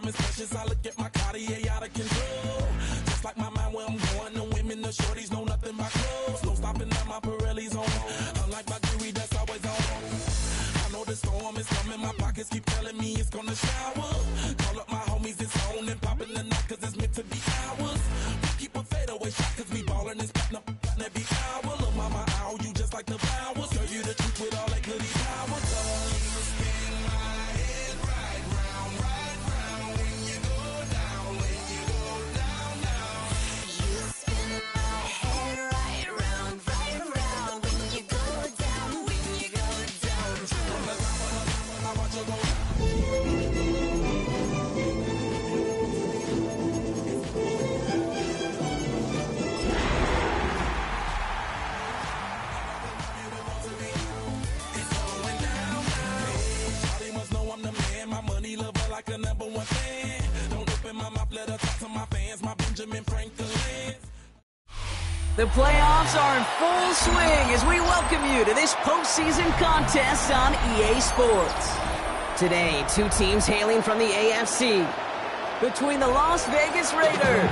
time is precious. I look at my Cartier out of control. Just like my mind where I'm going. The women, the shorties know nothing but clothes. No stopping at my Pirelli's on. Unlike my jewelry that's always on. I know the storm is coming. My pockets keep telling me it's gonna shower. Call up my homies, it's on and popping the night cause it's meant to be ours. We keep a fadeaway shot cause we ballin' and spittin' up every hour. Look mama, ow, you just like the flowers. Tell you the truth with all that goody powers. You spin my head right round when you go down, when you go down, down. You spin my head right round when you go down, when you go down. From the top, I watch you go. Like a number one fan. Don't open my mouth, let her talk to my fans. My Benjamin Franklin. The playoffs are in full swing as we welcome you to this postseason contest on EA Sports. Today, two teams hailing from the AFC. Between the Las Vegas Raiders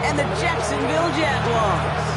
and the Jacksonville Jaguars.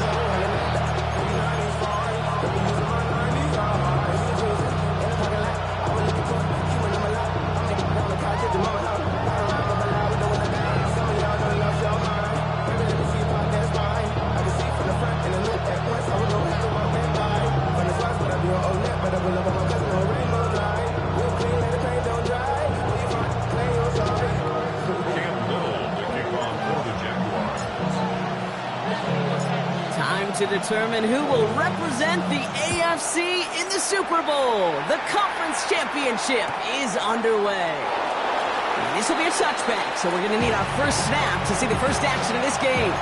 To determine who will represent the AFC in the Super Bowl. The conference championship is underway. This will be a touchback, so we're going to need our first snap to see the first action of this game.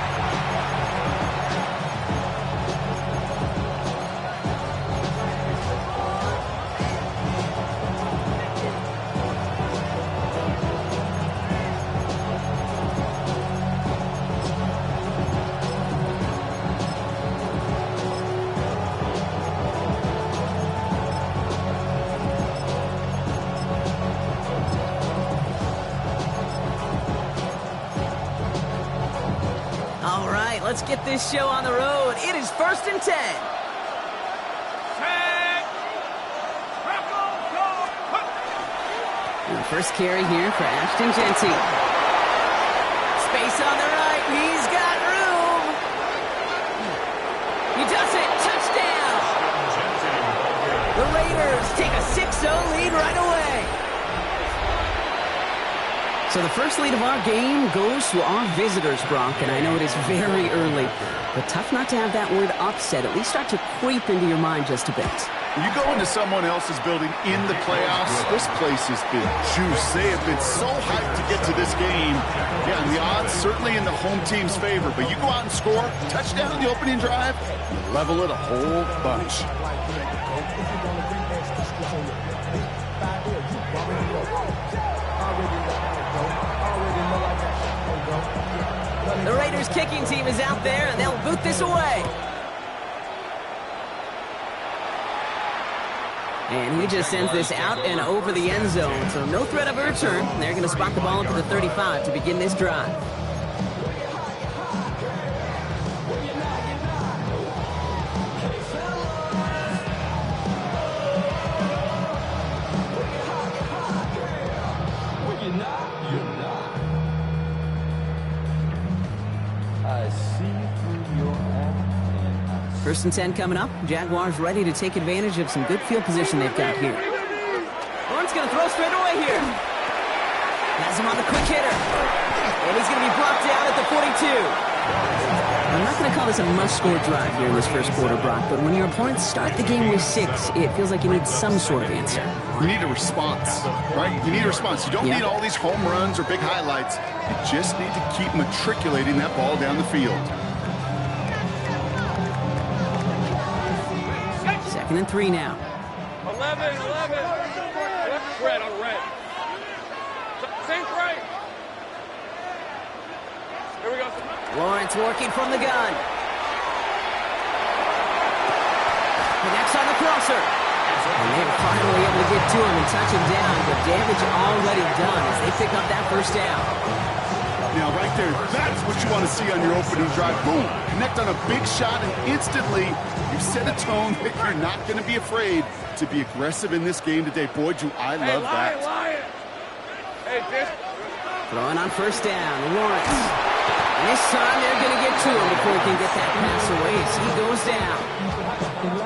Let's get this show on the road. It is 1st and 10. And the first carry here for Ashton Genty. Space on the right. He's got room. He does it. Touchdown. The Raiders take a 6-0 lead right away. So the first lead of our game goes to our visitors, Brock, and I know it is very early, but tough not to have that word upset at least start to creep into your mind just a bit. You go into someone else's building in the playoffs, this place has been juice. They have been so hyped to get to this game. Yeah, and the odds certainly in the home team's favor, but you go out and score, touchdown in the opening drive, you level it a whole bunch. The Raiders kicking team is out there, and they'll boot this away. And he just sends this out and over the end zone, so no threat of a return. They're going to spot the ball up to the 35 to begin this drive. First and 10 coming up. Jaguars ready to take advantage of some good field position they've got here. Horn's going to throw straight away here. Has him on the quick hitter. And he's going to be brought down at the 42. I'm not going to call this a must-score drive here in this first quarter, Brock, but when your opponents start the game with 6, it feels like you need some sort of answer. You need a response, right? You need a response. You don't need all these home runs or big highlights. You just need to keep matriculating that ball down the field. 2nd and 3 now. 11. Red on red. Think right. Here we go. Lawrence working from the gun. Connects on the crosser. And they were finally able to get to him and touch him down, but damage already done as they pick up that first down. Now, right there, that's what you want to see on your opening drive. Boom, connect on a big shot, and instantly you set a tone that you're not going to be afraid to be aggressive in this game today. Boy, do I love that. Hey, this. Throwing on first down, Lawrence. And this time they're going to get to him before he can get that pass away as he goes down.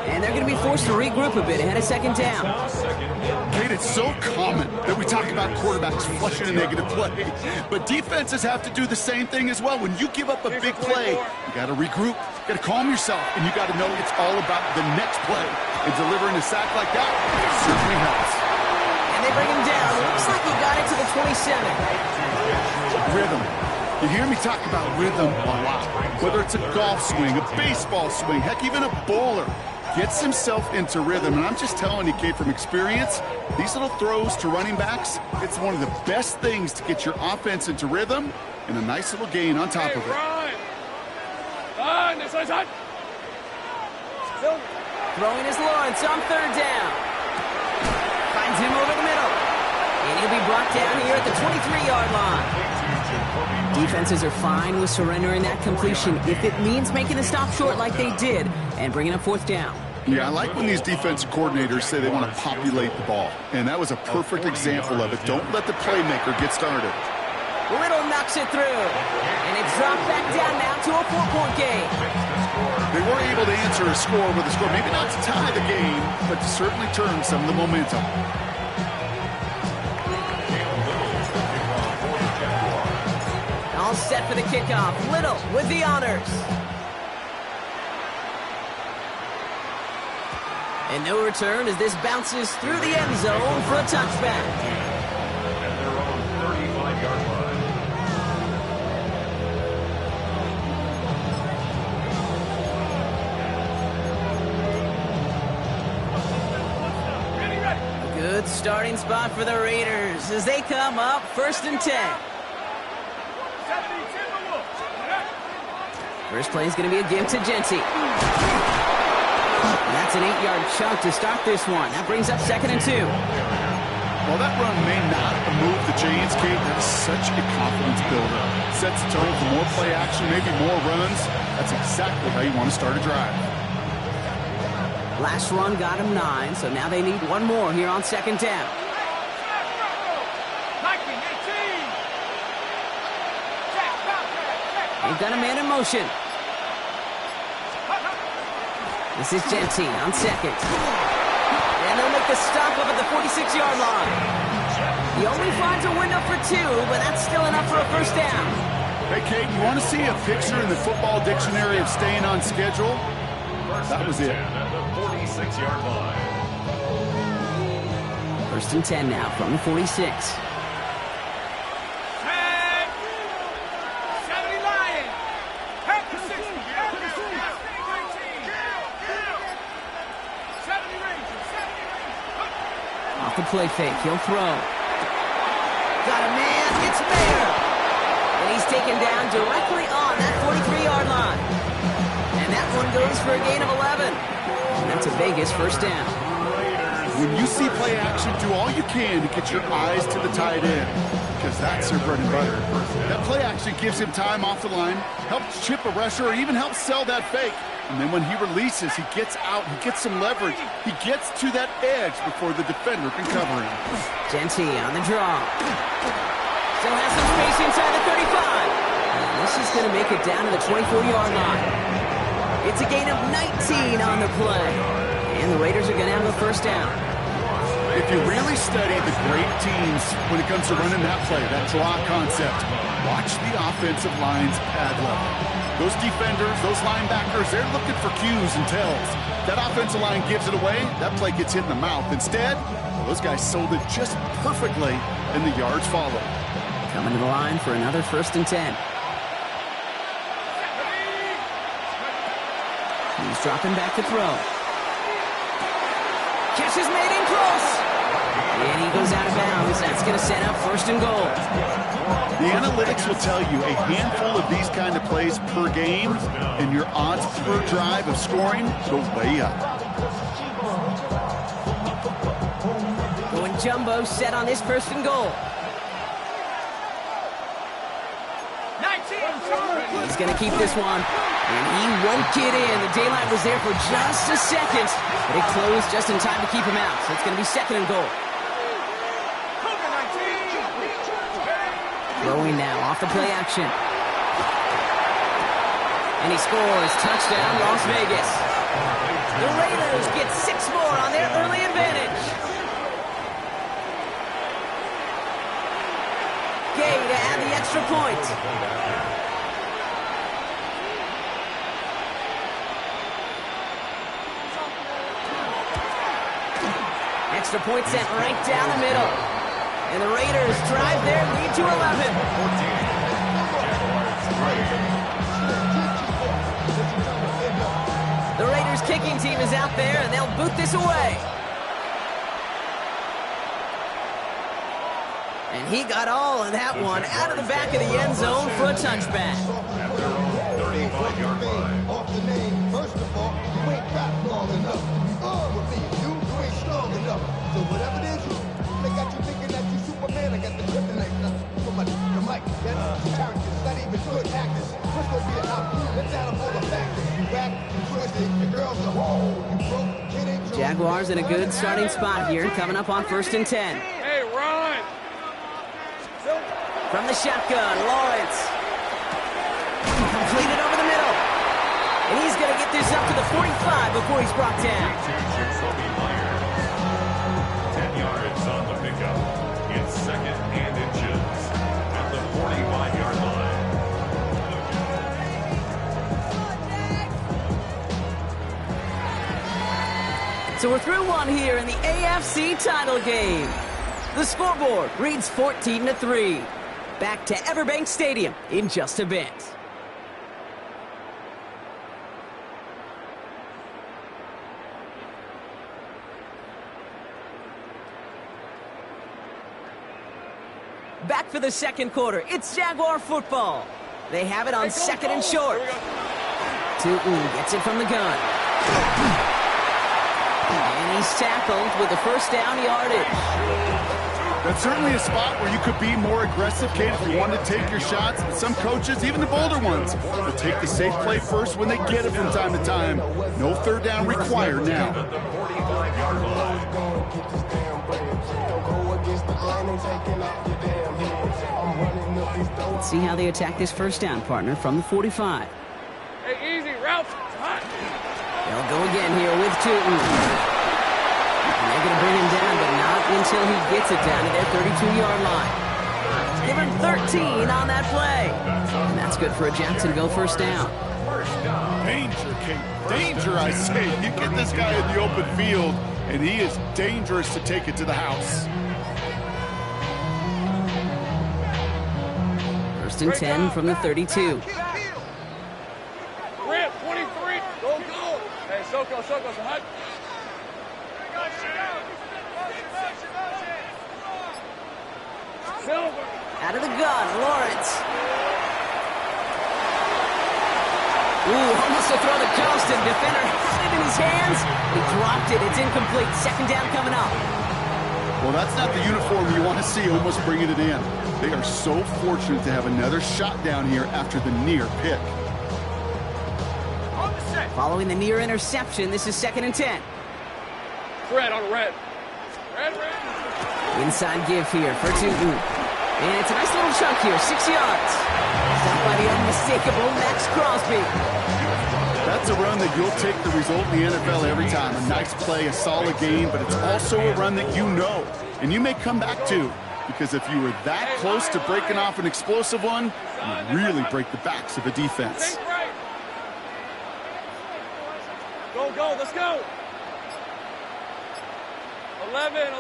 And they're going to be forced to regroup a bit ahead of second down. Kate, it's so common that we talk about quarterbacks flushing a negative play, but defenses have to do the same thing as well. When you give up a big play, you got to regroup, you got to calm yourself, and you got to know it's all about the next play. And delivering a sack like that certainly helps. And they bring him down. Looks like he got it to the 27. Rhythm. You hear me talk about rhythm a lot. Whether it's a golf swing, a baseball swing, heck, even a bowler gets himself into rhythm. And I'm just telling you, Kate, from experience, these little throws to running backs, it's one of the best things to get your offense into rhythm and a nice little gain on top of it. Throwing is Lawrence on third down. Finds him over the middle. And he'll be brought down here at the 23-yard line. Defenses are fine with surrendering that completion if it means making the stop short like they did and bringing up fourth down. Yeah, I like when these defensive coordinators say they want to populate the ball. And that was a perfect example of it. Don't let the playmaker get started. Little knocks it through. And it's dropped back down now to a 4-point game. They were able to answer a score with a score. Maybe not to tie the game, but to certainly turn some of the momentum. All set for the kickoff. Little with the honors. And no return as this bounces through the end zone for a touchback. At their own 35-yard line. A good starting spot for the Raiders as they come up first and 10. First play is going to be a give to Genty. And that's an 8-yard chunk to start this one. That brings up second and 2. While that run may not move the chains, Kate, that's such a confidence builder. Sets the tone for more play action, maybe more runs. That's exactly how you want to start a drive. Last run got him 9, so now they need one more here on second down. They've got a man in motion. This is Genty on second. And they'll make the stop up at the 46-yard line. He only finds a window for 2, but that's still enough for a first down. Hey, Kate, you want to see a picture in the football dictionary of staying on schedule? That was it. At the 46-yard line. First and 10 now from the 46. The play fake, he'll throw. Got a man, it's Mayer. And he's taken down directly on that 43-yard line. And that one goes for a gain of 11. And that's a Vegas first down. When you see play action, do all you can to get your eyes to the tight end, because that's their bread and butter. That play action gives him time off the line, helps chip a rusher, or even helps sell that fake. And then when he releases, he gets out, he gets some leverage. He gets to that edge before the defender can cover him. Genty on the draw. Still has some space inside the 35. And this is going to make it down to the 24-yard line. It's a gain of 19 on the play. And the Raiders are going to have a first down. If you really study the great teams when it comes to running that play, that draw concept, watch the offensive line's pad level. Those defenders, those linebackers, they're looking for cues and tells. That offensive line gives it away, that play gets hit in the mouth. Instead, those guys sold it just perfectly, and the yards follow. Coming to the line for another first and 10. He's dropping back to throw. Catch is made in close. And he goes out of bounds. That's going to set up first and goal. The analytics will tell you a handful of these kind of plays per game, and your odds per drive of scoring go way up. jumbo set on this first and goal. He's going to keep this one, and he won't get in. The daylight was there for just a second, but it closed just in time to keep him out. So it's going to be second and goal. Throwing now off the play action. And he scores. Touchdown, Las Vegas. The Raiders get 6 more on their early advantage. Gay to add the extra point. Extra point sent right down the middle. And the Raiders drive their lead to 11. The Raiders kicking team is out there, and they'll boot this away. And he got all of that one out of the back of the end zone for a touchback. At their own 35-yard line. Off the name, first of all, you ain't got long enough. With me, you ain't strong enough. So whatever it is, they got you thinking that you Superman. I got the kryptonite for my mic. That's characters, not even good actors. What's gonna be an outcome? Let's add up all the factors. You back, you twisted, your girl's a hole. You broke, kid ain't your Jaguars in a good starting spot here, coming up on 1st and 10. Hey, run! From the shotgun, Lawrence. Completed over the middle. And he's going to get this up to the 45 before he's brought down. 10 yards on the pickup. It's second and inches at the 45-yard line. So we're through one here in the AFC title game. The scoreboard reads 14-3. Back to Everbank Stadium in just a bit. Back for the second quarter. It's Jaguar football. They have it on second and short. Tootin gets it from the gun. And he's tackled with the first down yardage. That's certainly a spot where you could be more aggressive, Kate, if you wanted to take your shots. But some coaches, even the bolder ones, will take the safe play first when they get it from time to time. No third down required now. At the 45-yard line. Let's see how they attack this first down, partner, from the 45. Hey, easy, routes. Hot. They'll go again here with Tootin. And they're going to bring him down, but not until he gets it down to their 32-yard line. Give him 13 on that play. And that's good for a Jacksonville first down. Danger, Kate. Danger, I say. You get this guy in the open field, and he is dangerous to take it to the house. First and 10 from the 32. Grip, 23. Go, go. Hey, Soko, so hot. Out of the gun, Lawrence. Ooh, almost to throw the ghost, and defender had it in his hands. He dropped it. It's incomplete. Second down coming up. Well, that's not the uniform you want to see almost bringing it in. They are so fortunate to have another shot down here after the near pick. Following the near interception, this is second and 10. Red on red. Red. Inside give here for Tootin. And it's a nice little chunk here, 6 yards. Stopped by the unmistakable Max Crosby. That's a run that you'll take the result in the NFL every time. A nice play, a solid game, but it's also a run that you know, and you may come back to, because if you were that close to breaking off an explosive one, you really break the backs of a defense. Go, let's go. 11.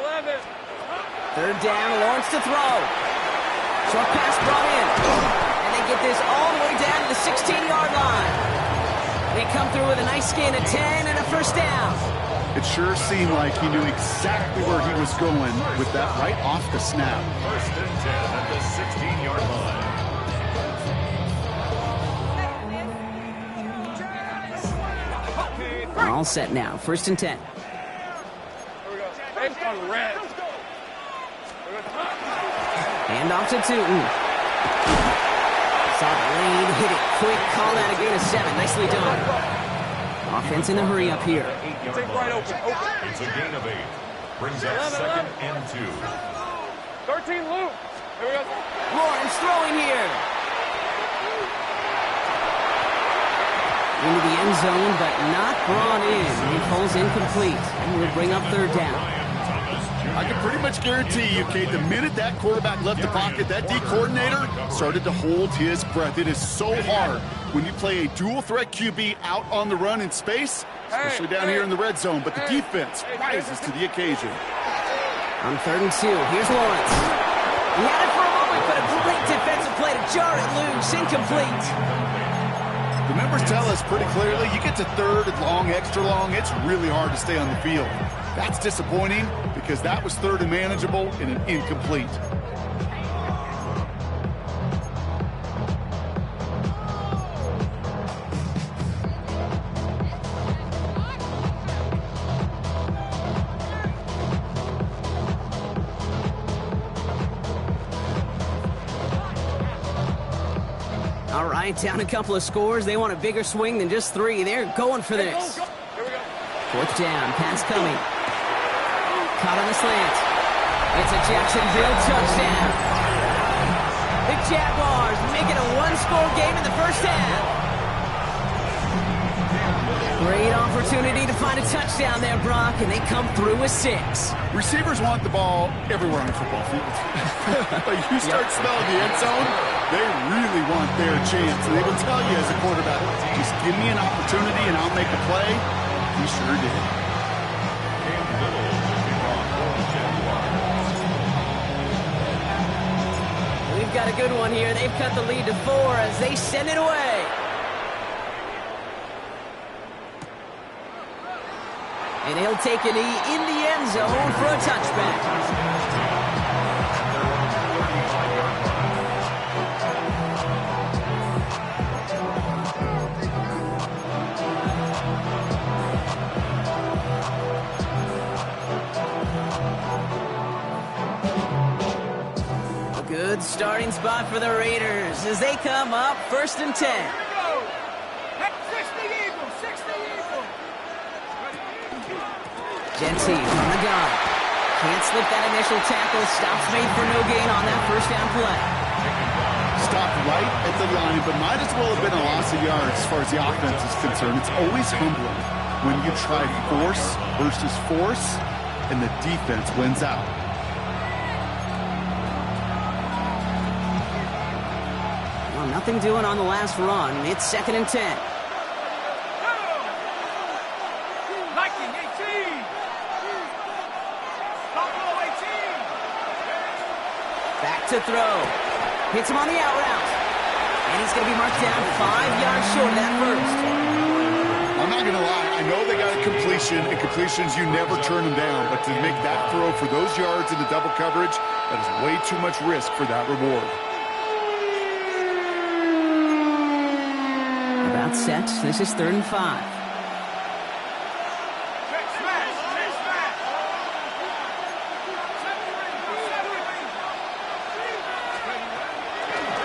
Third down, Lawrence to throw. Short pass brought in. And they get this all the way down to the 16-yard line. They come through with a nice gain of 10 and a first down. It sure seemed like he knew exactly where he was going with that right off the snap. First and 10 at the 16-yard line. All set now. First and 10. Here we go. Based on red. Handoff to Tootin. Saw the lane, hit it quick, call that a gain of 7. Nicely done. Offense in the hurry up here. Take right open. It's a gain of 8. Brings up 2nd and 2. 13 loop. Here we go. Lawrence throwing here. Into the end zone, but not brought in. It falls incomplete, and will bring up 3rd down. I can pretty much guarantee you, Kate, the minute that quarterback left the pocket, that D coordinator started to hold his breath. It is so hard when you play a dual-threat QB out on the run in space, especially down here in the red zone, but the defense rises to the occasion. On 3rd and 2, here's Lawrence. He had it for a moment, but a great defensive play to jar it loose. Incomplete. The members tell us pretty clearly, you get to 3rd and long, extra long, it's really hard to stay on the field. That's disappointing because that was 3rd and manageable and an incomplete. All right, down a couple of scores. They want a bigger swing than just 3. They're going for this. 4th down, pass coming. Caught on the slant. It's a Jacksonville touchdown. The Jaguars make it a 1-score game in the 1st half. Great opportunity to find a touchdown there, Brock, and they come through with 6. Receivers want the ball everywhere on a football field. But you start smelling the end zone, they really want their chance. And they will tell you as a quarterback, just give me an opportunity and I'll make a play. He sure did. We've got a good one here. They've cut the lead to 4 as they send it away. And he'll take a knee in the end zone for a touchback. Good starting spot for the Raiders as they come up 1st and 10. 60 Eagles, 60 Eagles. Genty from the gun. Can't slip that initial tackle. Stops made for no gain on that 1st down play. Stopped right at the line, but might as well have been a loss of yards as far as the offense is concerned. It's always humbling when you try force versus force and the defense wins out. Well, nothing doing on the last run. It's 2nd and 10. Lightning 18. Buffalo 18. Back to throw. Hits him on the out route. And he's going to be marked down 5 yards short of that 1st. I'm not going to lie. I know they got a completion, and completions, you never turn them down. But to make that throw for those yards in the double coverage, that is way too much risk for that reward. About set. This is 3rd and 5.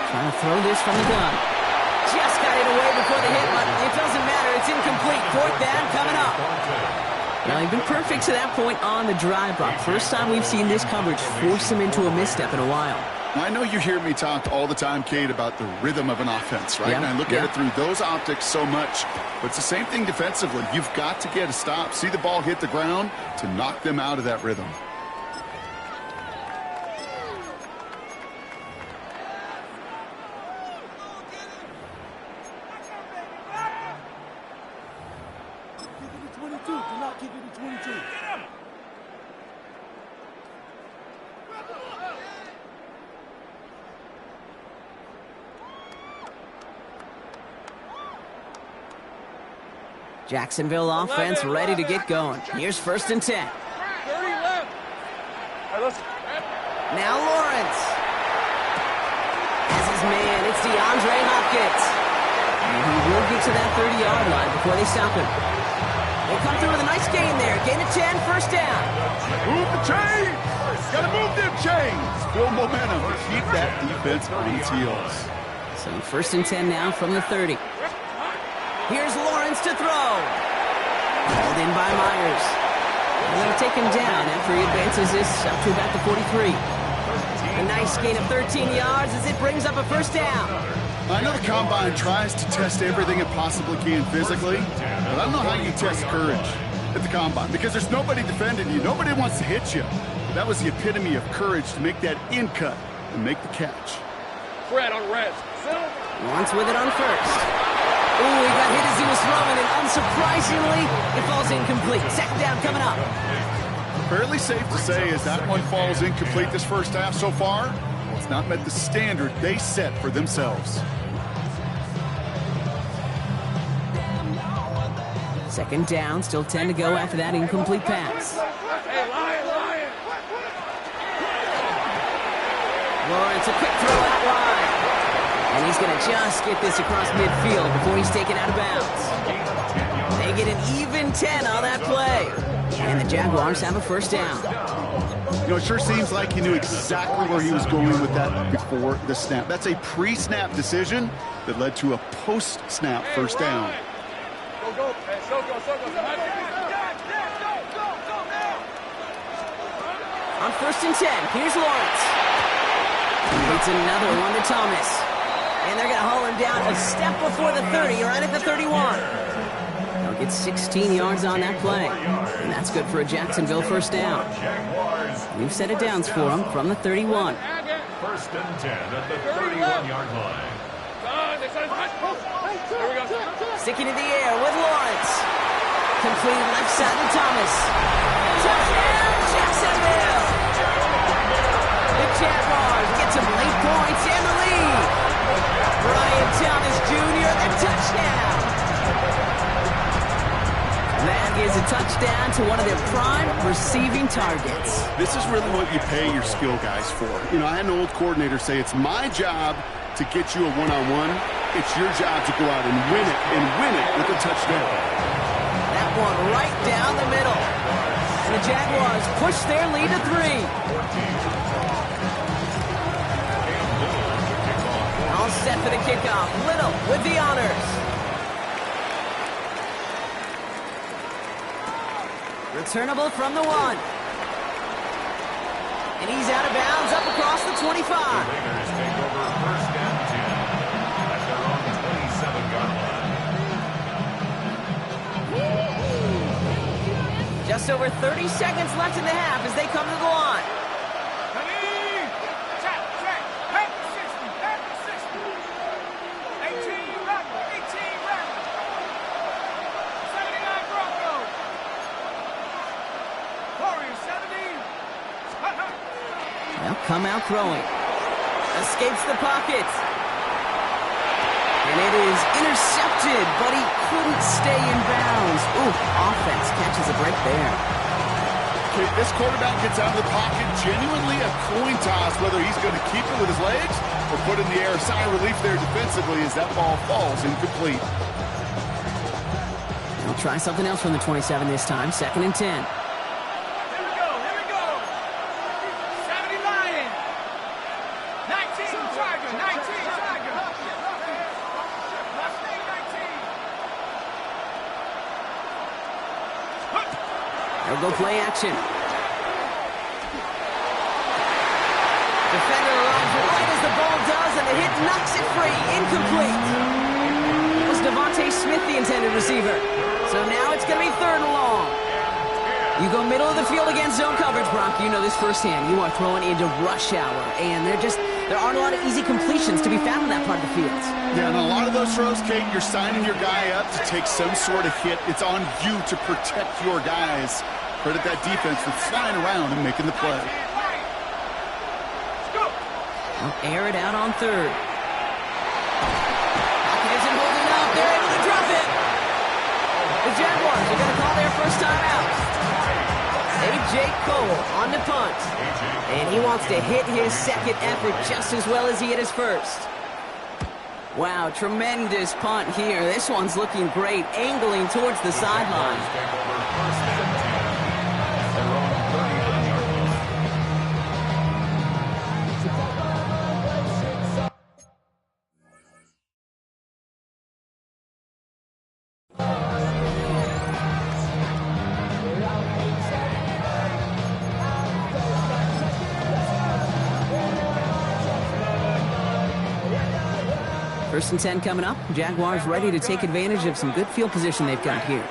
Trying to throw this from the gun. Just got it away before the hit, but it doesn't matter. It's incomplete. 4th down coming up. Now, they've been perfect to that point on the drive, Brock. First time we've seen this coverage force them into a misstep in a while. Now, I know you hear me talk all the time, Kate, about the rhythm of an offense, right? Yeah, and I look at it through those optics so much. But it's the same thing defensively. You've got to get a stop, see the ball hit the ground to knock them out of that rhythm. Jacksonville offense ready to get going. Here's 1st and 10. 30 left. Now Lawrence. As his man, it's DeAndre Hopkins. And he will get to that 30-yard line before they stop him. They come through with a nice gain there. Gain of 10, 1st down. Move the chain! Gotta move them chains. Build momentum to keep that defense on its heels. So 1st and 10 now from the 30. Here's Lawrence to throw. Called in by Myers. And they'll take him down after he advances this up to about the 43. A nice gain of 13 yards as it brings up a 1st down. I know the Combine tries to test everything it possibly can physically, but I don't know how you test courage at the Combine because there's nobody defending you. Nobody wants to hit you. That was the epitome of courage to make that in cut and make the catch. Fred on res. Lawrence with it on 1st. Ooh, he got hit as he was throwing, and unsurprisingly, it falls incomplete. 2nd down coming up. Fairly safe to say as that one falls incomplete this 1st half so far, it's not met the standard they set for themselves. 2nd down, still 10 to go after that incomplete pass. Hey, Lion. Lawrence, a quick throw out wide. And he's going to just get this across midfield before he's taken out of bounds. They get an even 10 on that play. And the Jaguars have a 1st down. You know, it sure seems like he knew exactly where he was going with that before the snap. That's a pre-snap decision that led to a post-snap 1st down. Go. Hey, Soko. On 1st and 10, here's Lawrence. It's another one to Thomas. And they're going to haul him down a step before the 30, right at the 31. They'll get 16 yards on that play. And that's good for a Jacksonville 1st down. We've set it downs for him from the 31. 1st and 10 at the 31-yard line. Here we go. Sticking in the air with Lawrence. Complete left side to Thomas. Touchdown, Jacksonville! The Jaguars get some late points and the lead. Brian Thomas Jr., the touchdown. That is a touchdown to one of their prime receiving targets. This is really what you pay your skill guys for. You know, I had an old coordinator say it's my job to get you a one-on-one. It's your job to go out and win it with a touchdown. That one right down the middle. And the Jaguars push their lead to 3. All set for the kickoff. Little with the honors. Returnable from the 1. And he's out of bounds up across the 25. Raiders take over 1st and 10 at their own 27-yard line. Just over 30 seconds left in the half as they come to the line. They'll come out throwing. Escapes the pocket. And it is intercepted, but he couldn't stay in bounds. Ooh, offense catches a break there. Okay, this quarterback gets out of the pocket, genuinely a coin toss, whether he's going to keep it with his legs or put it in the air. Sigh of relief there defensively as that ball falls incomplete. They'll try something else from the 27 this time. 2nd and 10. They'll go play action. Defender arrives right as the ball does, and the hit knocks it free. Incomplete. It was Devontae Smith, the intended receiver. So now it's going to be 3rd and long. You go middle of the field against zone coverage, Brock. You know this firsthand. You are throwing into rush hour, and there aren't a lot of easy completions to be found in that part of the field. Yeah, and a lot of those throws, Kate, you're signing your guy up to take some sort of hit. It's on you to protect your guys. Credit that defense for flying around and making the play. They'll air it out on 3rd. Pocket isn't holding up. They're able to drop it. The Jaguars are going to call their first time out. A.J. Cole on the punt. And he wants to hit his 2nd effort just as well as he hit his 1st. Wow, tremendous punt here. This one's looking great, angling towards the sideline. First and 10 coming up. Jaguars ready to take advantage of some good field position they've got here.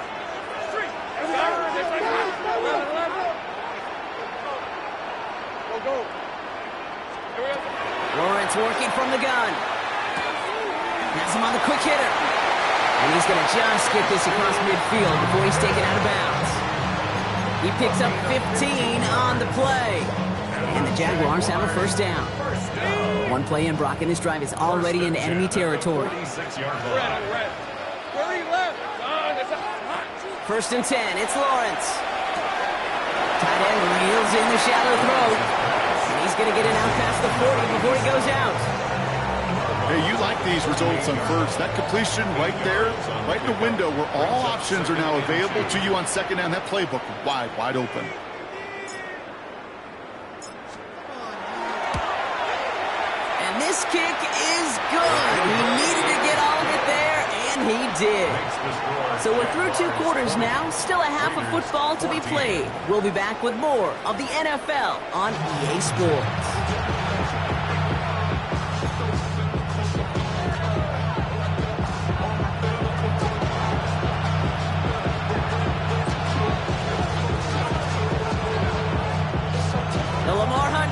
Lawrence working from the gun. Has him on the quick hitter. And he's going to just get this across midfield before he's taken out of bounds. He picks up 15 on the play. And the Jaguars have a first down. One play in, Brock, and his drive is already into enemy territory. First and 10, it's Lawrence. Tight end reels in the shallow throw. And he's going to get it out past the 40 before he goes out. Hey, you like these results on first. That completion right there, right in the window where all options are now available to you on second down. That playbook wide open. And this kick is good. He needed to get all of it there, and he did. So we're through 2 quarters now. Still a half of football to be played. We'll be back with more of the NFL on EA Sports.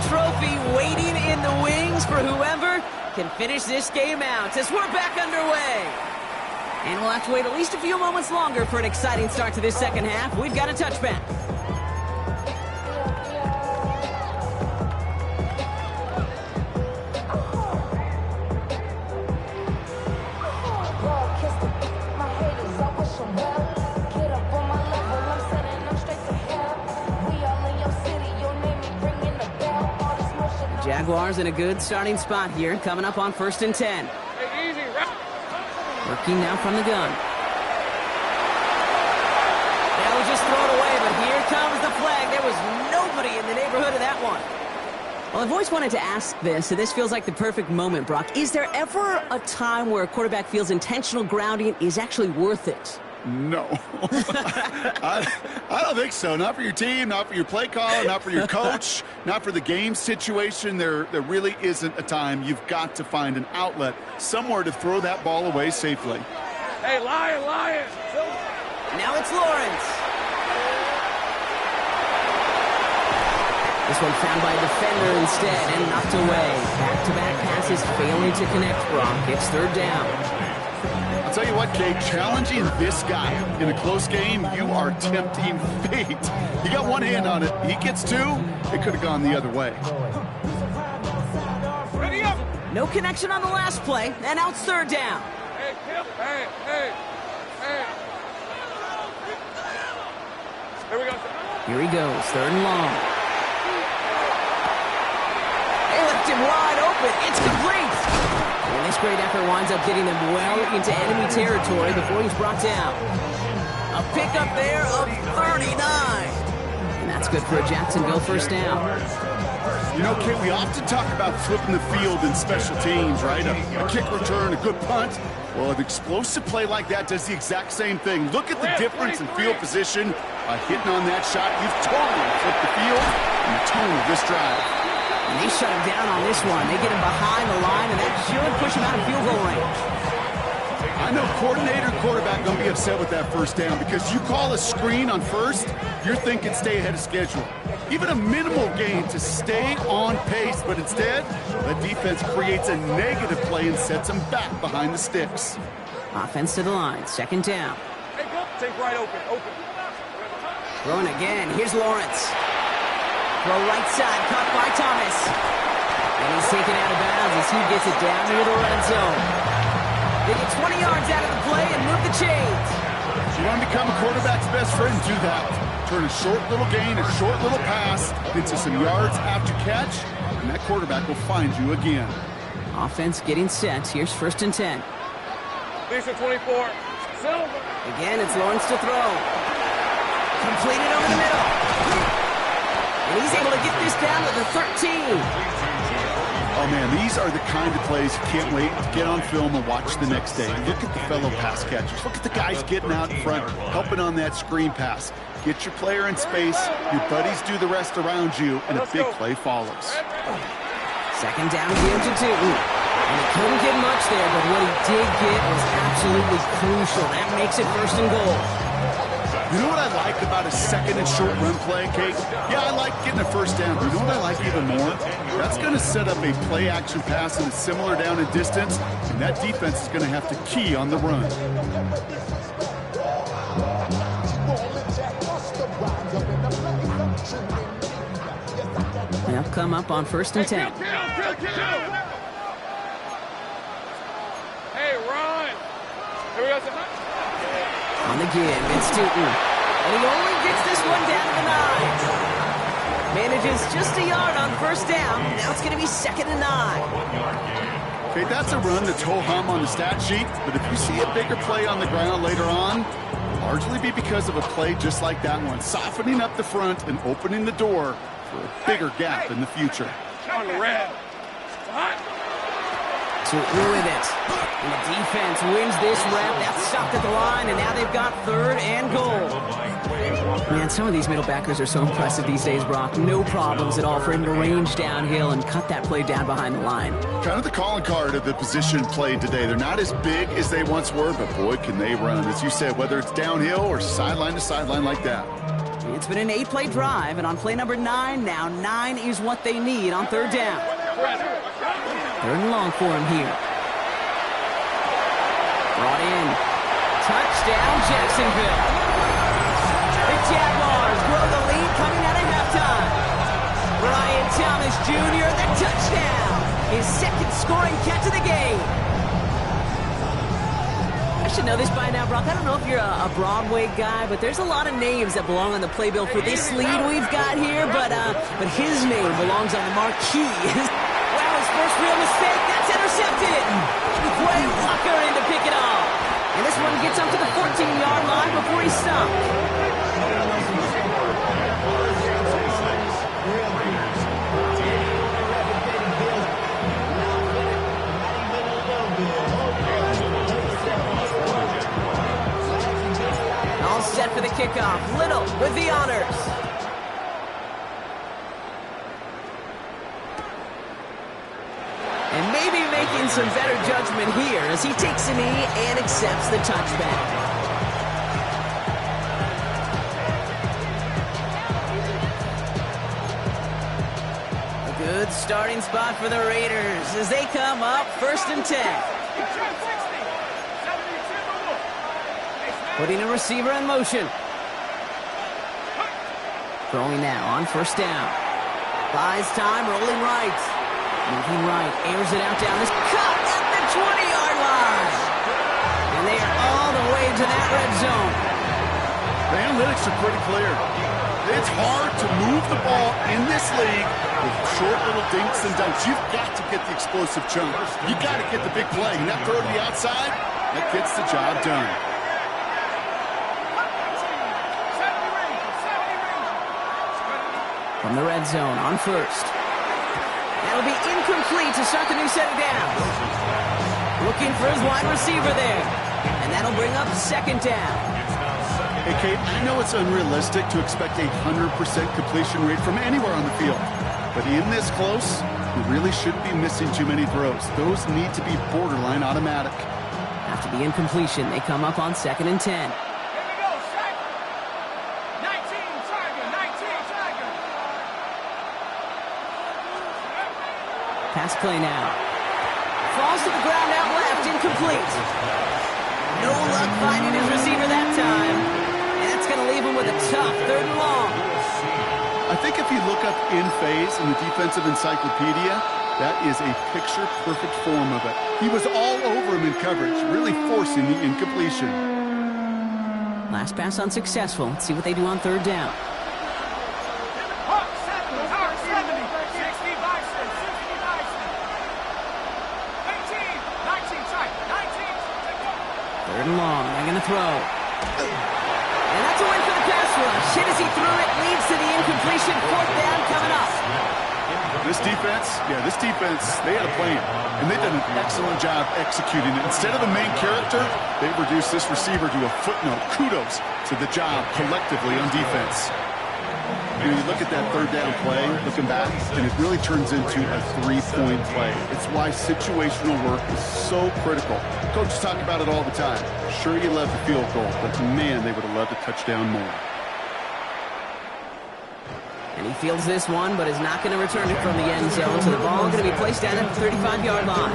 Trophy waiting in the wings for whoever can finish this game out as we're back underway. And we'll have to wait at least a few moments longer for an exciting start to this second half. We've got a touchback. Jaguars in a good starting spot here, coming up on first and 10. Working now from the gun. They'll just throw it away, but here comes the flag. There was nobody in the neighborhood of that one. Well, I've always wanted to ask this, and this feels like the perfect moment, Brock. Is there ever a time where a quarterback feels intentional grounding is actually worth it? No. I don't think so. Not for your team, not for your play call, not for your coach, not for the game situation. There really isn't a time. You've got to find an outlet, somewhere to throw that ball away safely. Hey, Lion! Now it's Lawrence. This one found by a defender instead and knocked away. Back-to-back passes failing to connect, Brock. It's third down. I'll tell you what, Kate, challenging this guy in a close game, you are tempting fate. You got one hand on it. He gets 2, it could have gone the other way. Ready up! No connection on the last play, and now it's third down. Hey. Here we go. Here he goes, third and long. They left him wide open. It's complete. And this great effort winds up getting them well into enemy territory before he's brought down. A pickup there of 39. And that's good for a Jacksonville first down. You know, Kate, we often talk about flipping the field in special teams, right? A kick return, a good punt. Well, an explosive play like that does the exact same thing. Look at the difference in field position by hitting on that shot. You've totally flipped the field and the tone of this drive. And they shut him down on this one. They get him behind the line, and that should push him out of field goal range. I know coordinator, quarterback going to be upset with that first down because you call a screen on first, you're thinking stay ahead of schedule. Even a minimal gain to stay on pace, but instead, the defense creates a negative play and sets them back behind the sticks. Offense to the line, second down. Hey, go. Take right open. Throwing again. Here's Lawrence. Throw right side, caught by Thomas. And he's taken out of bounds as he gets it down near the red zone. They get 20 yards out of the play and move the chains. You want to become a quarterback's best friend, do that. Turn a short little gain, a short little pass into some yards after catch, and that quarterback will find you again. Offense getting set. Here's first and 10. Lisa 24. Silver. Again, it's Lawrence to throw. Completed over the middle. And he's able to get this down to the 13. Oh, man, these are the kind of plays you can't wait to get on film and watch the next day. Look at the fellow pass catchers. Look at the guys getting out in front, helping on that screen pass. Get your player in space, your buddies do the rest around you, and a big play follows. Second down again to 2. And he couldn't get much there, but what he did get was absolutely crucial. That makes it 1st and goal. You know what I like about a second and short run play, Kate? Yeah, I like getting a 1st down. But you know what I like even more? That's going to set up a play action pass in a similar down and distance, and that defense is going to have to key on the run. They'll come up on 1st and 10. Hey, Ron. Here we go. On the give, it's Newton. And he only gets this one down to the 9. Manages just a yard on 1st down. Now it's going to be 2nd and 9. Okay, that's a run that's ho-hum on the stat sheet, but if you see a bigger play on the ground later on, it'll largely be because of a play just like that one, softening up the front and opening the door for a bigger gap in the future. On the red. Newton with it. And the defense wins this rep. That's stopped at the line, and now they've got 3rd and goal. Man, some of these middle backers are so impressive these days, Brock. No problems at all for him to range downhill and cut that play down behind the line. Kind of the calling card of the position played today. They're not as big as they once were, but boy, can they run. As you said, whether it's downhill or sideline to sideline like that. It's been an 8-play drive, and on play number 9, now 9 is what they need on 3rd down. 3rd and long for him here. Brought in. Touchdown, Jacksonville. The Jaguars grow the lead coming out of halftime. Brian Thomas Jr., the touchdown. His 2nd scoring catch of the game. I should know this by now, Brock. I don't know if you're a Broadway guy, but there's a lot of names that belong on the playbill for this lead we've got here, but his name belongs on the marquee. Wow, his first real mistake. That's intercepted. Quay Walker in to pick it off. And this one gets up to the 14-yard line before he's stopped. All set for the kickoff. Little with the honors. And maybe making some better judgment here as he takes a knee and accepts the touchback. A good starting spot for the Raiders as they come up 1st and 10. Putting a receiver in motion. Throwing now on 1st down. Buys time, rolling right. Moving right, airs it out down this cut at the 20-yard line. And they are all the way to that red zone. The analytics are pretty clear. It's hard to move the ball in this league with short little dinks and dunks. You've got to get the explosive chunk. You've got to get the big play. And that throw to the outside, that gets the job done. From the red zone on 1st. That'll be incomplete to start the new set of downs. Looking for his wide receiver there. And that'll bring up 2nd down. Hey, Kate, I know it's unrealistic to expect a 100% completion rate from anywhere on the field. But in this close, you really shouldn't be missing too many throws. Those need to be borderline automatic. After the incompletion, they come up on 2nd and 10. Pass play now. Falls to the ground out left, incomplete. No luck finding his receiver that time. And that's going to leave him with a tough 3rd and long. I think if you look up in phase in the defensive encyclopedia, that is a picture-perfect form of it. He was all over him in coverage, really forcing the incompletion. Last pass unsuccessful. Let's see what they do on 3rd down. Third and long, they're going to throw. And that's a win for the pass rush. Hit as he threw it, leads to the incompletion. 4th down coming up. This defense, they had a plan. And they've done an excellent job executing it. Instead of the main character, they've reduced this receiver to a footnote. Kudos to the job collectively on defense. You look at that third down play, looking back, and it really turns into a three-point play. It's why situational work is so critical. Coaches talk about it all the time. Sure, you love the field goal, but man, they would have loved a touchdown more. And he fields this one, but is not going to return it from the end zone. So the ball going to be placed down at the 35-yard line.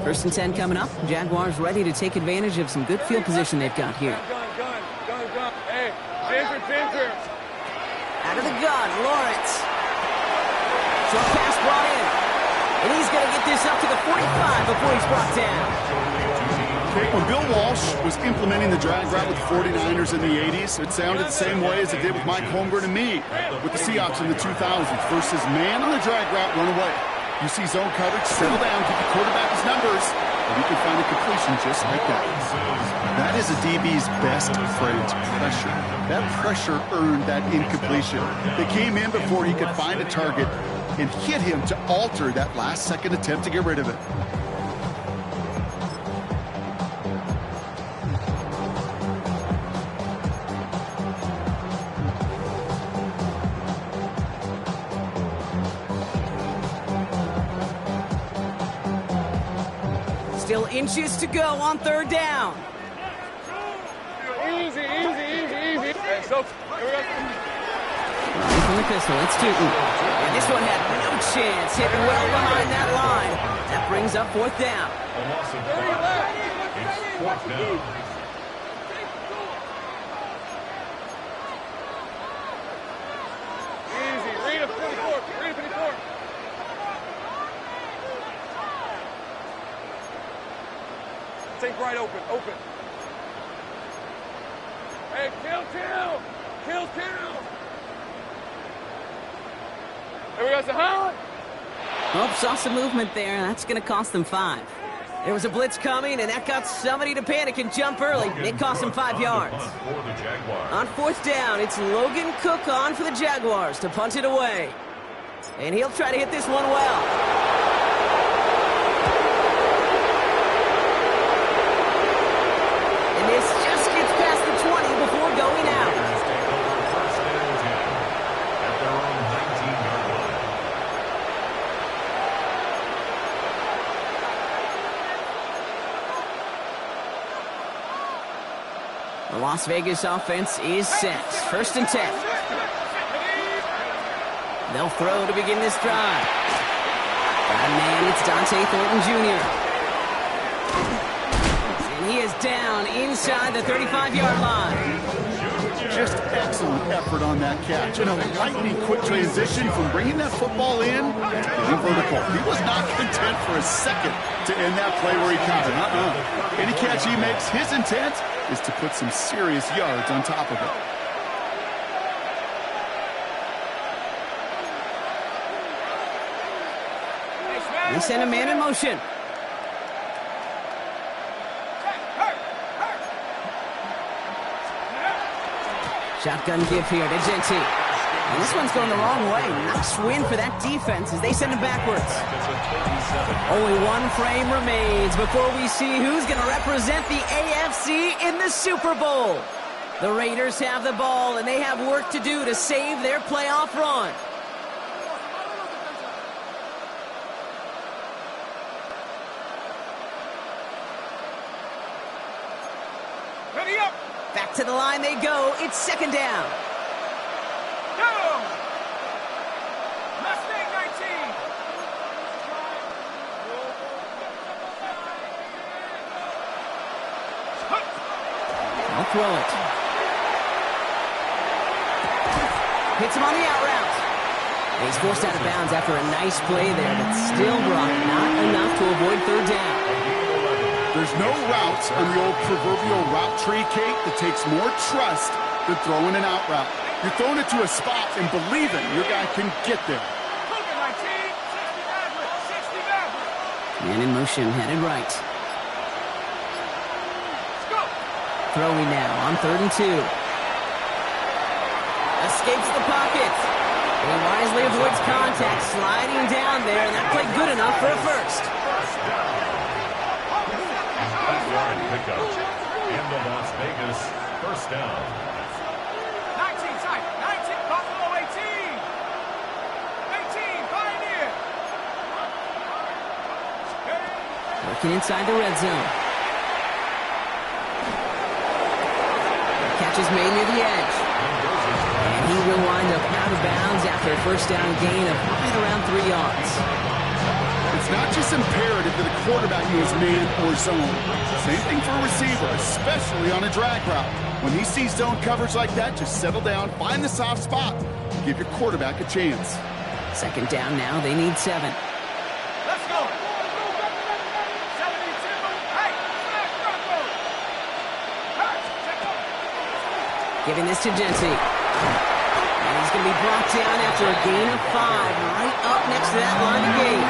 First and 10 coming up. Jaguars ready to take advantage of some good field position they've got here. Gun. Hey, Ginger. Out of the gun, Lawrence. Short pass brought in. And he's going to get this up to the 45 before he's brought down. When Bill Walsh was implementing the drag route with the 49ers in the 80s, it sounded the same way as it did with Mike Holmgren and me with the Seahawks in the 2000s. Versus man on the drag route, run away. You see zone coverage, settle down, give the quarterback his numbers, and you can find a completion just like that. That is a DB's best friend, pressure. That pressure earned that incompletion. They came in before he could find a target and hit him to alter that last-second attempt to get rid of it. Still inches to go on third down. Easy. Hey, so, here we go. Running from the pistol, it's Tootin. And this one had no chance, hit well behind that line. That brings up fourth down. A loss of 5. It's fourth down. Easy. Read a 54. Take right open. Hey, kill. Here we go, Sahan. Oh, saw some movement there. That's going to cost them 5. There was a blitz coming, and that got somebody to panic and jump early. It cost them 5 yards. On fourth down, it's Logan Cook on for the Jaguars to punt it away. And he'll try to hit this one well. And this just gets past the 20 before going out. The Las Vegas offense is set. First and 10. They'll throw to begin this drive. And man, it's Dante Thornton Jr. And he is down inside the 35-yard line. Just excellent effort on that catch. And a lightning quick transition from bringing that football in to getting vertical. He was not content for a second to end that play where he caught it. Any catch he makes, his intent is to put some serious yards on top of it. They send a man in motion. Shotgun give here to Genty. And this one's going the wrong way. Nice win for that defense as they send him backwards. Only one frame remains before we see who's going to represent the AFC in the Super Bowl. The Raiders have the ball, and they have work to do to save their playoff run. Ready up. Back to the line they go. It's second down. Go. Mustang 19. I'll throw it. Hits him on the out route. He's forced out of bounds after a nice play there, but still brought not enough to avoid third down. There's no route on the old proverbial route tree, Kate, that takes more trust than throwing an out route. You're throwing it to a spot and believing your guy can get there. Man in motion, headed right. Throwing now on 3rd and 2. Escapes the pocket. He wisely avoids contact, sliding down there, and that played good enough for a first. Yard pickup. And the Las Vegas first down. 19, side. 19, Buffalo 18. 18, Pioneer. Working inside the red zone. Catch is made near the edge. And he will wind up out of bounds after a first down gain of right around 3 yards. It's not just imperative that the quarterback knows man or zone. Same thing for a receiver, especially on a drag route. When he sees zone coverage like that, just settle down, find the soft spot, and give your quarterback a chance. Second down now, they need 7. Let's go. 72. Hey, go. Giving this to Gente. And he's going to be brought down after a gain of 5, right up next to that line of gain.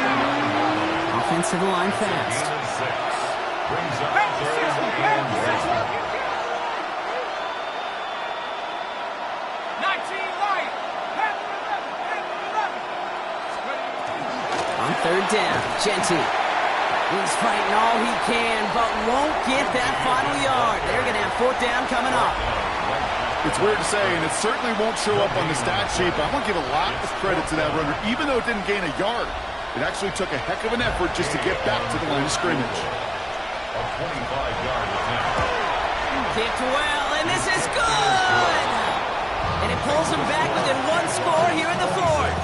Offensive line fast. Brings up third and 19 light. On third down, Gente. He's fighting all he can, but won't get that final yard. They're going to have fourth down coming up. It's weird to say, and it certainly won't show up on the stat sheet, but I want to give a lot of credit to that runner. Even though it didn't gain a yard, it actually took a heck of an effort just to get back to the line of scrimmage. A 25-yard attempt. Kicked well, and this is good! And it pulls them back within 1 score here in the fourth.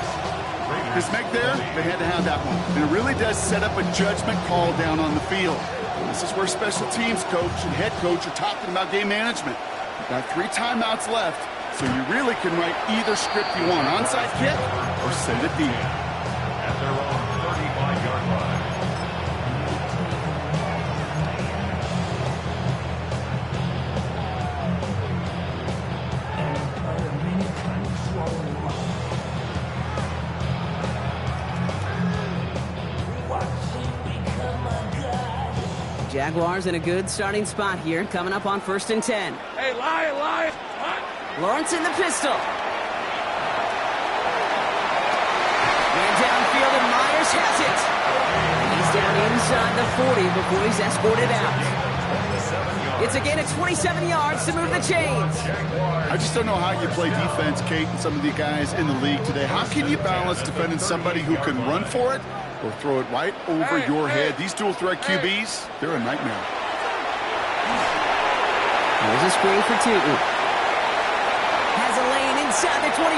This make there, they had to have that one. And it really does set up a judgment call down on the field. This is where special teams coach and head coach are talking about game management. You've got 3 timeouts left, so you really can write either script you want, onside kick or send it deep. At their own 35-yard line. Jaguars in a good starting spot here, coming up on 1st and 10. Hey, lie. Lawrence in the pistol. Ran downfield and Myers has it. He's down inside the 40 before he's escorted out. It's a gain of 27 yards to move the chains. I just don't know how you play defense, Kate, and some of the guys in the league today. How can you balance defending somebody who can run for it or throw it right over your head? These dual-threat QBs, they're a nightmare. There's a screen for Tootin. Has a lane inside the 25.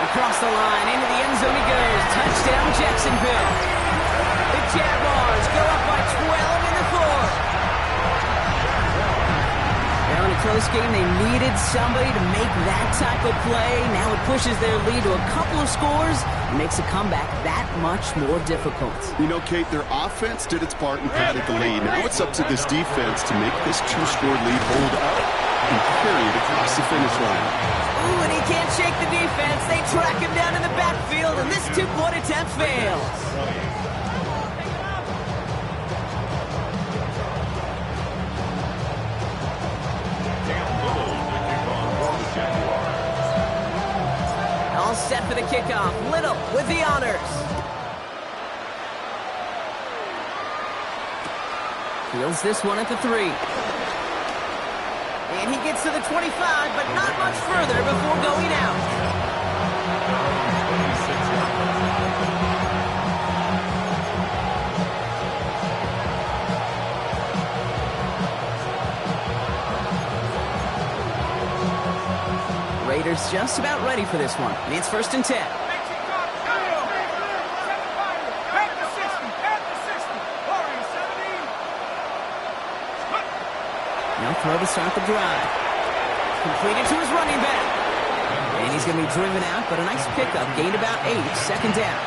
Across the line, into the end zone he goes. Touchdown, Jacksonville. The Jaguars go up by 12 in the fourth. Now in a close game, they needed somebody to make that type of play. Now it pushes their lead to a couple of scores and makes a comeback that much more difficult. You know, Kate, their offense did its part and padded the lead. Now it's up to this defense to make this 2-score lead hold up and carry it across the finish line. Ooh, and he can't shake the defense. They track him down in the backfield, and this 2-point attempt fails. All set for the kickoff. Little with the honors. Fields this one at the 3. And he gets to the 25, but not much further before going out. Raiders just about ready for this one. And it's 1st and 10. Now throw to start the drive. Completed to his running back. And he's going to be driven out, but a nice pickup. Gained about 8. Second down.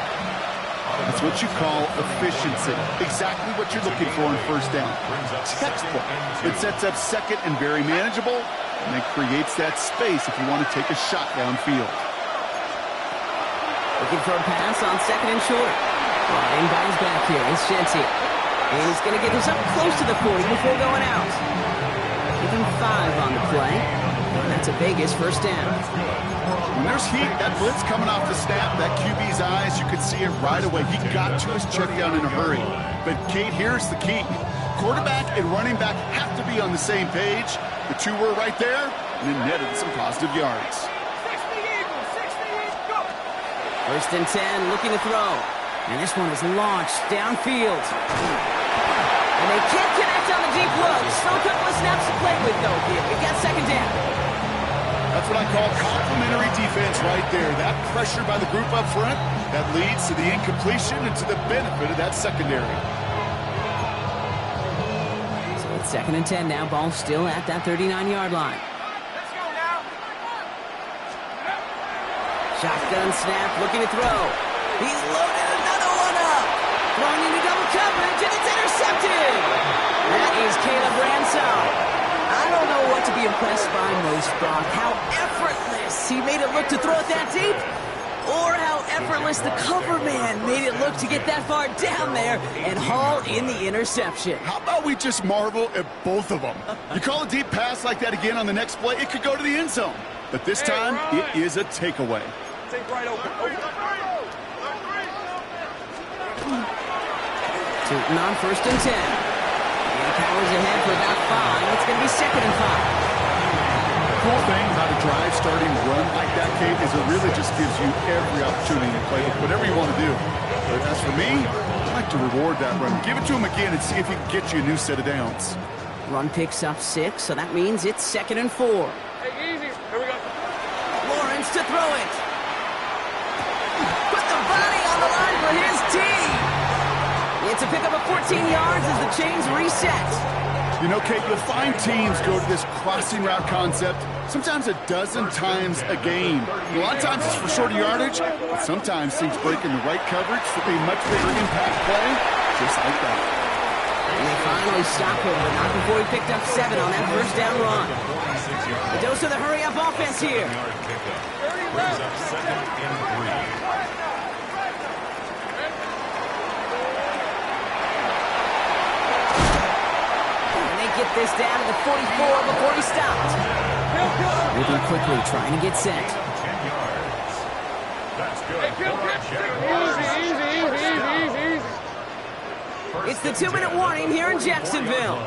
That's what you call efficiency. Exactly what you're looking for in first down. Textbook. It sets up second and very manageable, and it creates that space if you want to take a shot downfield. Looking for a pass on second and short. Brought in by his back here. It's Gente. And he's going to get this up close to the 40 before going out. Give him 5 on the play. And that's It's a Vegas first down. When there's heat, that blitz coming off the snap, that QB's eyes, you could see it right away. He got to his check down in a hurry. But, Kate, here's the key. Quarterback and running back have to be on the same page. The two were right there, and it netted some positive yards. 60 Eagles, 60 Eagles, go! First and 10, looking to throw. And this one is launched downfield. And they can't connect on the deep look. Still a couple of snaps to play with, though. You've got second down. That's what I call complimentary defense right there. That pressure by the group up front, that leads to the incompletion and to the benefit of that secondary. So it's second and 10 now. Ball still at that 39-yard line. Let's go now! Shotgun snap, looking to throw. He's loaded another one up. Throwing into double coverage, and it's intercepted. That is Caleb Ransall. I don't know what to be impressed by most, Brock. How effortless he made it look to throw it that deep, or how effortless the cover man made it look to get that far down there and haul in the interception. How about we just marvel at both of them? You call a deep pass like that again on the next play, it could go to the end zone. But this time, it is a takeaway. Take right open. Tootin on first and 10. Powers ahead for about 5. It's going to be second and 5. The cool thing about a drive starting run like that, Kate, is it really just gives you every opportunity to play with whatever you want to do. But as for me, I like to reward that run. Give it to him again and see if he can get you a new set of downs. Run picks up 6, so that means it's second and 4. Hey, easy. Here we go. Lawrence to throw it. Put the body on the line for his team. It's a pickup of 14 yards as the chains reset. You know, Kate, you'll find teams go to this crossing route concept sometimes a dozen times a game. A lot of times it's for shorter yardage, but sometimes teams break in the right coverage for a much bigger impact play, just like that. And they finally stop him, but not before he picked up 7 on that first down run. The dose of the hurry-up offense here. Brings up second and 3. Get this down to the 44 before he stopped. Moving quickly, trying to get set. 10 yards. That's good. Easy. It's the 2-minute warning here in Jacksonville.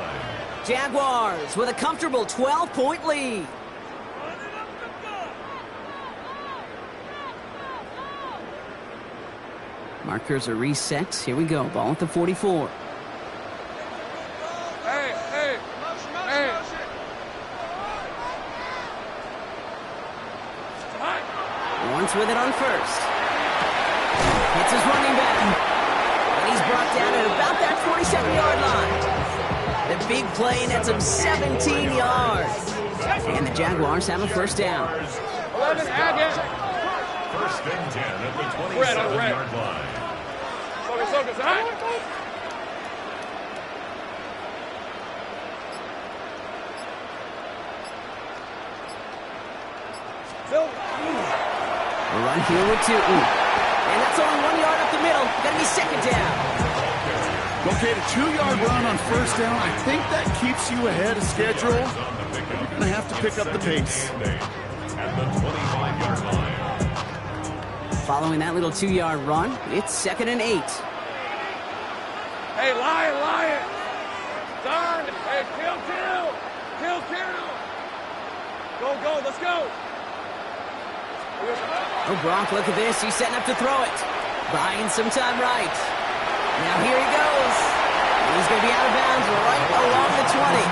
Jaguars with a comfortable 12-point lead. Markers are reset. Here we go. Ball at the 44. Once with it on first. Hits his running back. And he's brought down at about that 47-yard line. The big play nets him 17 yards. And the Jaguars have a first down. 11, Agate. First and 10 at the 27-yard line. Focus, all right. A run here with Tootin. And that's only 1 yard up the middle. Gonna be second down. Okay, the 2-yard run on first down, I think that keeps you ahead of schedule. You're going to have to pick up the pace. At the 25-yard line. Following that little 2-yard run, it's second and 8. Hey, Lion. Darn. Hey, kill. Go, let's go. Oh, Brock, look at this. He's setting up to throw it. Buying some time right. Now here he goes. And he's going to be out of bounds right along the 20.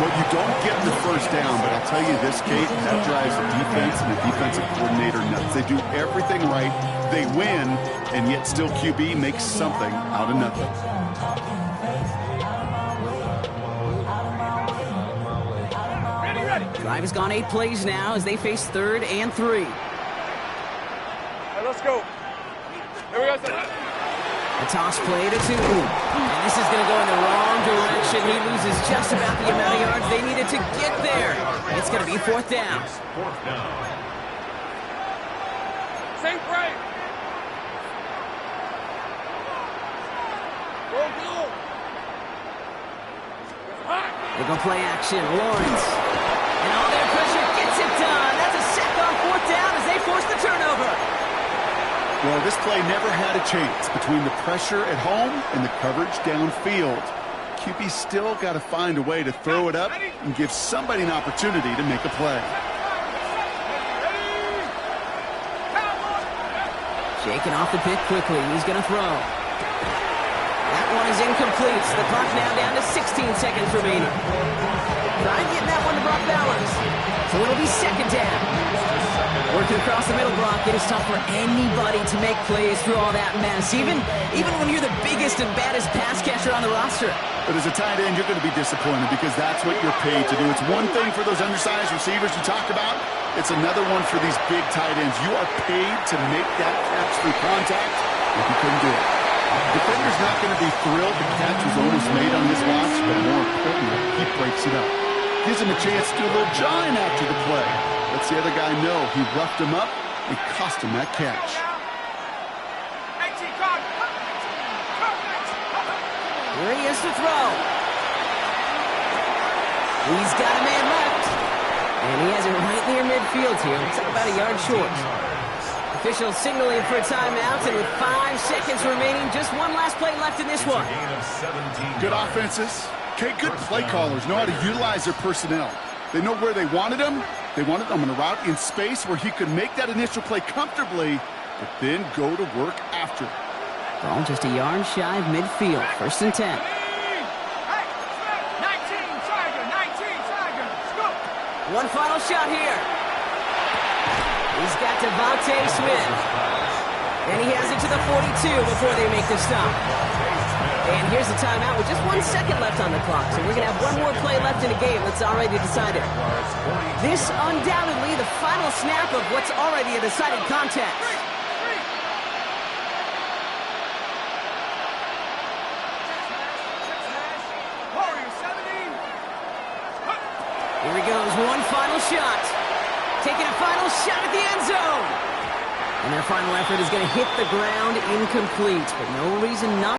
Well, you don't get the first down, but I'll tell you this, Kate, that drives the defense and the defensive coordinator nuts. They do everything right. They win, and yet still QB makes something out of nothing. Drive has gone 8 plays now as they face 3rd and 3. Hey, let's go. Here we go. A toss play to Tootin. And this is going to go in the wrong direction. He loses just about the amount of yards they needed to get there. It's going to be 4th down. Fourth down. Safe right. Go. Hot. They go play action. Lawrence. And all their pressure gets it done. That's a sack on 4th down as they force the turnover. Well, this play never had a chance between the pressure at home and the coverage downfield. QB still got to find a way to throw it up and give somebody an opportunity to make a play. Shaking off the pick quickly. He's going to throw. That one is incomplete. The clock now down to 16 seconds remaining. Try and get that one to Brock Bowers. So it'll be 2nd down. Working across the middle, Brock. It is tough for anybody to make plays through all that mess, even when you're the biggest and baddest pass catcher on the roster. But as a tight end, you're going to be disappointed because that's what you're paid to do. It's one thing for those undersized receivers you talk about. It's another one for these big tight ends. You are paid to make that catch through contact if you couldn't do it. Defender's not going to be thrilled the catch was almost made on this watch, but more importantly, he breaks it up. Gives him a chance to do a little jawing after the play. Lets the other guy know he roughed him up and cost him that catch. Here he is to throw. He's got a man left. And he has it right near midfield here. It's about a yard short. Officials signaling for a timeout, and with 5 seconds remaining, just one last play left in this one. Good offenses. Okay, good play callers know how to utilize their personnel. They know where they wanted him. They wanted him on a route in space where he could make that initial play comfortably, but then go to work after. Ball just a yard shy of midfield. 1st and 10. One final shot here. He's got Devontae Smith. And he has it to the 42 before they make the stop. And here's the timeout with just 1 second left on the clock. So we're going to have one more play left in the game that's already decided. This undoubtedly the final snap of what's already a decided contest. Here he goes, one final shot. Taking a final shot at the end zone. And their final effort is going to hit the ground incomplete, but no reason not